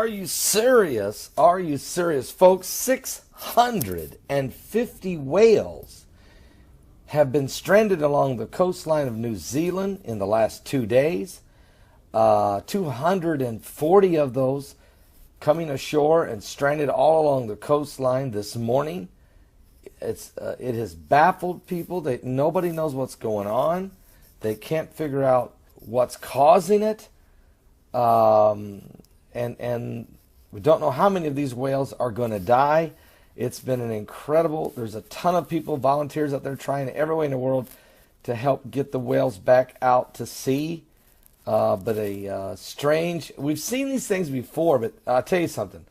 Are you serious? Are you serious? Folks, 650 whales have been stranded along the coastline of New Zealand in the last 2 days. 240 of those coming ashore and stranded all along the coastline this morning. It has baffled people. Nobody knows what's going on. They can't figure out what's causing it. And we don't know how many of these whales are going to die. It's been an incredible, there's a ton of people, volunteers out there trying every way in the world to help get the whales back out to sea. But strange, we've seen these things before, but I'll tell you something.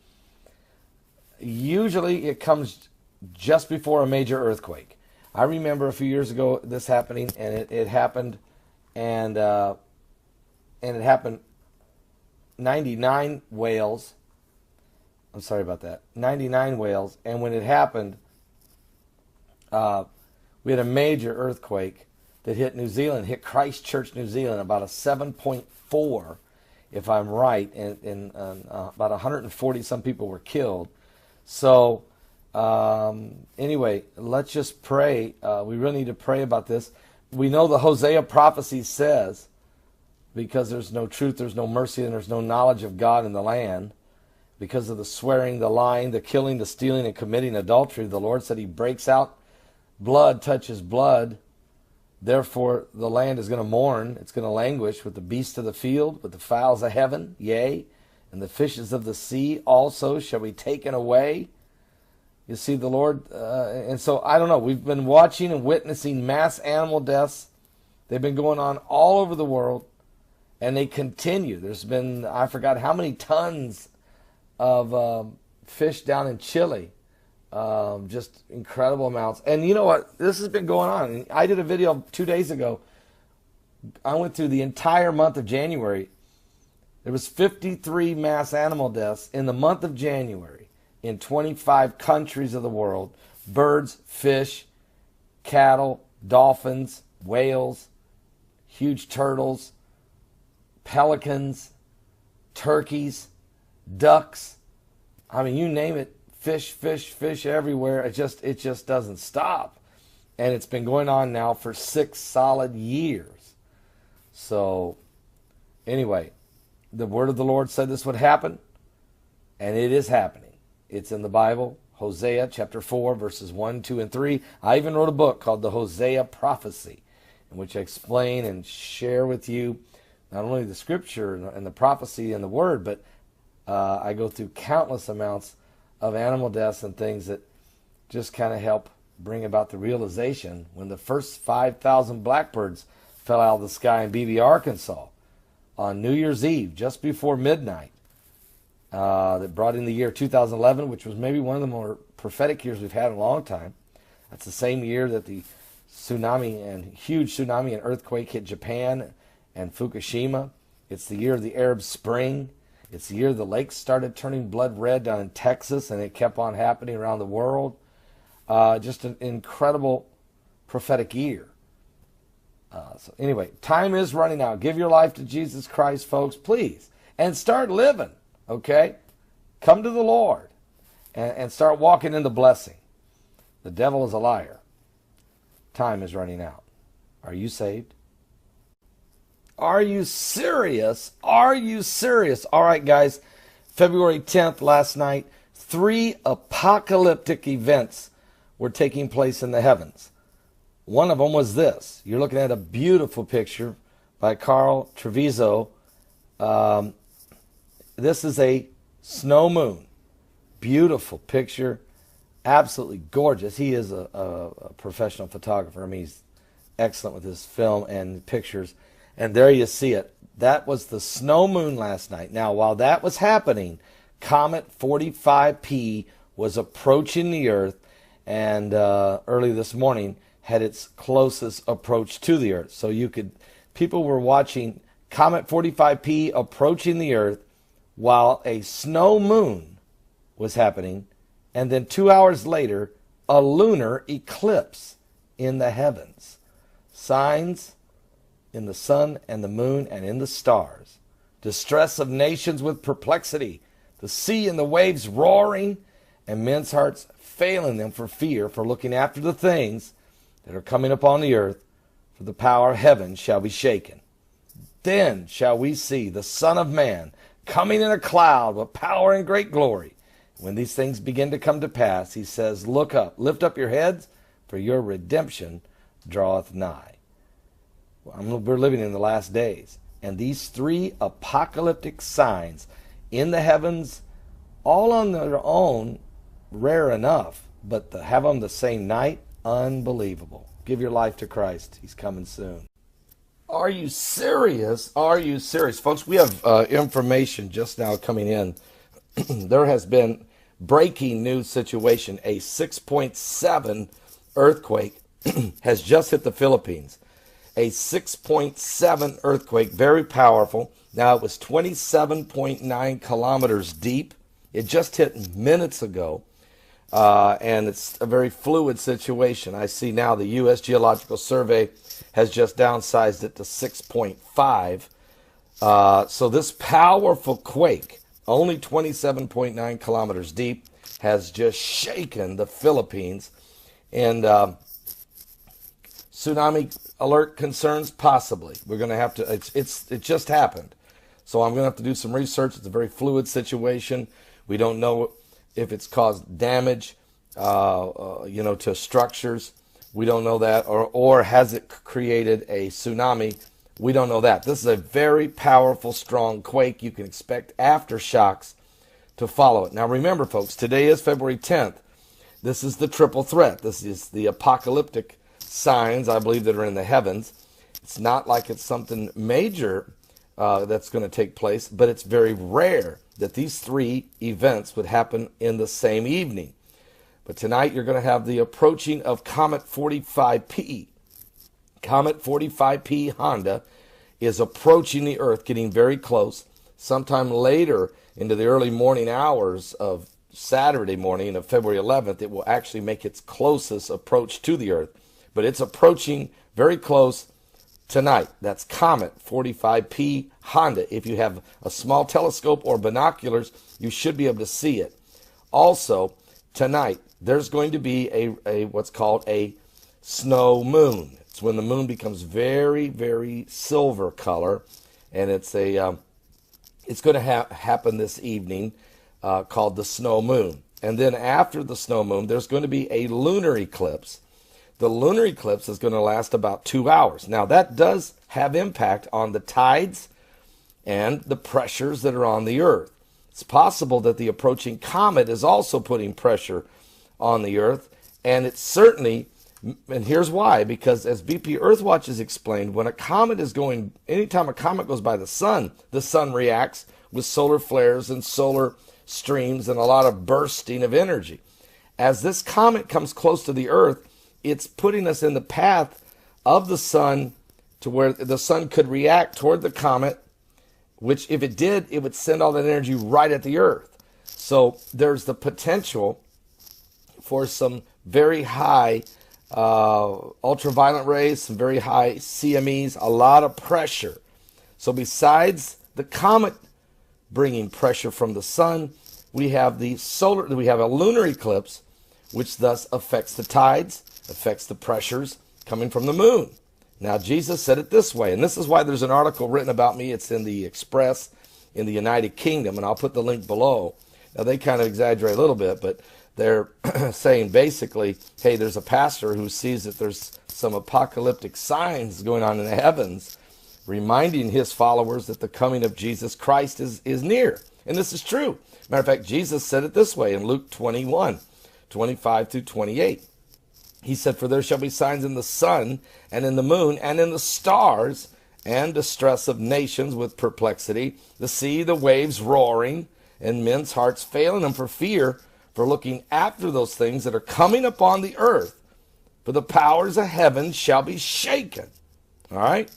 Usually it comes just before a major earthquake. I remember a few years ago this happening, and it happened, and it happened 99 whales. I'm sorry about that. 99 whales, and when it happened, we had a major earthquake that hit New Zealand, hit Christchurch, New Zealand, about a 7.4, if I'm right, and about 140 some people were killed. So anyway, let's just pray. We really need to pray about this. We know the Hosea prophecy says, because there's no truth, there's no mercy, and there's no knowledge of God in the land, because of the swearing, the lying, the killing, the stealing, and committing adultery, the Lord said he breaks out blood, touches blood. Therefore, the land is going to mourn. It's going to languish with the beasts of the field, with the fowls of heaven, yea, and the fishes of the sea also shall be taken away. You see, the Lord, and so, I don't know, we've been watching and witnessing mass animal deaths. They've been going on all over the world, and they continue. There's been, I forgot how many tons of fish down in Chile. Just incredible amounts. And you know what? This has been going on. I did a video 2 days ago. I went through the entire month of January. There was 53 mass animal deaths in the month of January in 25 countries of the world. Birds, fish, cattle, dolphins, whales, huge turtles, pelicans, turkeys, ducks. I mean, you name it. Fish, fish, fish everywhere. It just doesn't stop. And it's been going on now for 6 solid years. So, anyway, the word of the Lord said this would happen, and it is happening. It's in the Bible, Hosea chapter 4, verses 1, 2, and 3. I even wrote a book called The Hosea Prophecy, in which I explain and share with you not only the scripture and the prophecy and the word, but I go through countless amounts of animal deaths and things that just kind of help bring about the realization when the first 5,000 blackbirds fell out of the sky in Beebe, Arkansas on New Year's Eve, just before midnight, that brought in the year 2011, which was maybe one of the more prophetic years we've had in a long time. That's the same year that the huge tsunami and earthquake hit Japan and Fukushima. It's the year of the Arab Spring. It's the year the lakes started turning blood red down in Texas, and it kept on happening around the world. Just an incredible prophetic year. So anyway, time is running out. Give your life to Jesus Christ, folks, please. And start living, okay? Come to the Lord and start walking in the blessing. The devil is a liar. Time is running out. Are you saved? Are you serious? Are you serious? All right, guys. February 10th, last night, 3 apocalyptic events were taking place in the heavens. One of them was this. You're looking at a beautiful picture by Carl Treviso. This is a snow moon. Beautiful picture. Absolutely gorgeous. He is a professional photographer. I mean, he's excellent with his film and pictures. And there you see it. That was the snow moon last night. Now, while that was happening, Comet 45P was approaching the Earth, and early this morning had its closest approach to the Earth. So people were watching Comet 45P approaching the Earth while a snow moon was happening, and then 2 hours later, a lunar eclipse in the heavens. Signs in the sun and the moon and in the stars. Distress of nations with perplexity. the sea and the waves roaring, and men's hearts failing them for fear, for looking after the things that are coming upon the earth, for the power of heaven shall be shaken. Then shall we see the Son of Man coming in a cloud with power and great glory. When these things begin to come to pass, he says, look up, lift up your heads, for your redemption draweth nigh. We're living in the last days. And these three apocalyptic signs in the heavens, all on their own, rare enough. But to have them the same night, unbelievable. Give your life to Christ. He's coming soon. Are you serious? Are you serious? Folks, we have information just now coming in. There has been breaking news situation. A 6.7 earthquake has just hit the Philippines. A 6.7 earthquake, very powerful. Now, it was 27.9 kilometers deep. It just hit minutes ago, and it's a very fluid situation. I see now the U.S. Geological Survey has just downsized it to 6.5. So this powerful quake, only 27.9 kilometers deep, has just shaken the Philippines. And tsunami alert concerns? Possibly. We're going to have to, it just happened. So I'm going to have to do some research. It's a very fluid situation. We don't know if it's caused damage, to structures. We don't know that. Or has it created a tsunami? We don't know that. This is a very powerful, strong quake. You can expect aftershocks to follow it. Now remember, folks, today is February 10th. This is the triple threat. This is the apocalyptic signs, I believe, that are in the heavens. It's not like it's something major that's going to take place, but it's very rare that these three events would happen in the same evening. But tonight you're going to have the approaching of Comet 45P. Comet 45P Honda is approaching the Earth, getting very close. Sometime later into the early morning hours of Saturday morning of February 11th, it will actually make its closest approach to the Earth. But it's approaching very close tonight. That's Comet 45P Honda. If you have a small telescope or binoculars, you should be able to see it. Also, tonight, there's going to be a what's called a snow moon. It's when the moon becomes very, very silver color, and it's going to happen this evening, called the snow moon. And then after the snow moon, there's going to be a lunar eclipse. The lunar eclipse is going to last about 2 hours. Now, that does have impact on the tides and the pressures that are on the Earth. It's possible that the approaching comet is also putting pressure on the Earth, and it's certainly, and here's why, because as BP Earthwatch has explained, when a comet is going, anytime a comet goes by the sun reacts with solar flares and solar streams and a lot of bursting of energy. As this comet comes close to the Earth, it's putting us in the path of the sun to where the sun could react toward the comet, which if it did, it would send all that energy right at the Earth. So there's the potential for some very high ultraviolet rays, some very high CMEs, a lot of pressure. So besides the comet bringing pressure from the sun, we have a lunar eclipse, which thus affects the tides, affects the pressures coming from the moon. Now, Jesus said it this way, and this is why there's an article written about me. It's in the Express in the United Kingdom, and I'll put the link below. Now, they kind of exaggerate a little bit, but they're saying basically, hey, there's a pastor who sees that there's some apocalyptic signs going on in the heavens, reminding his followers that the coming of Jesus Christ is near. And this is true. Matter of fact, Jesus said it this way in Luke 21:25-28. He said, for there shall be signs in the sun and in the moon and in the stars, and distress of nations with perplexity, the sea, the waves roaring, and men's hearts failing them for fear, for looking after those things that are coming upon the earth. For the powers of heaven shall be shaken. All right?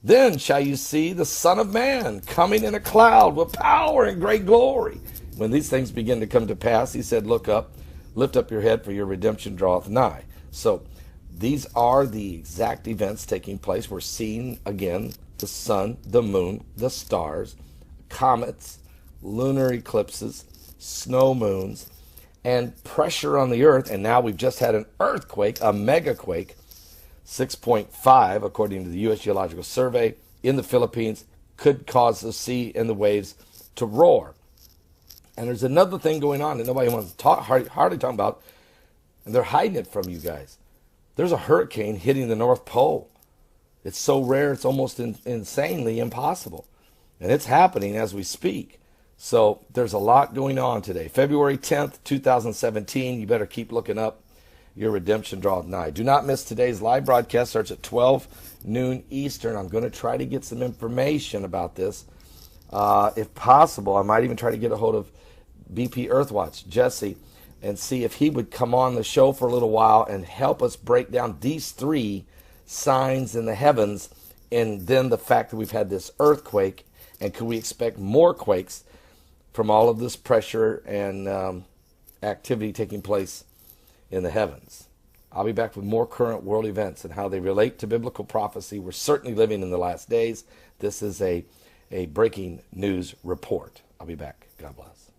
Then shall you see the Son of Man coming in a cloud with power and great glory. When these things begin to come to pass, he said, look up, lift up your head, for your redemption draweth nigh. So these are the exact events taking place. We're seeing, again, the sun, the moon, the stars, comets, lunar eclipses, snow moons, and pressure on the earth. And now we've just had an earthquake, a megaquake, 6.5 according to the U.S. Geological Survey in the Philippines, could cause the sea and the waves to roar. And there's another thing going on that nobody wants to talk, hardly talking about, and they're hiding it from you guys. There's a hurricane hitting the North Pole. It's so rare, it's almost insanely impossible. And it's happening as we speak. So there's a lot going on today. February 10th, 2017. You better keep looking up. Your redemption draweth nigh. Do not miss today's live broadcast. Starts at 12 noon Eastern. I'm going to try to get some information about this. If possible, I might even try to get a hold of BP Earthwatch, Jesse, and see if he would come on the show for a little while and help us break down these three signs in the heavens, and then the fact that we've had this earthquake, and could we expect more quakes from all of this pressure and activity taking place in the heavens. I'll be back with more current world events and how they relate to biblical prophecy. We're certainly living in the last days. This is a breaking news report. I'll be back. God bless.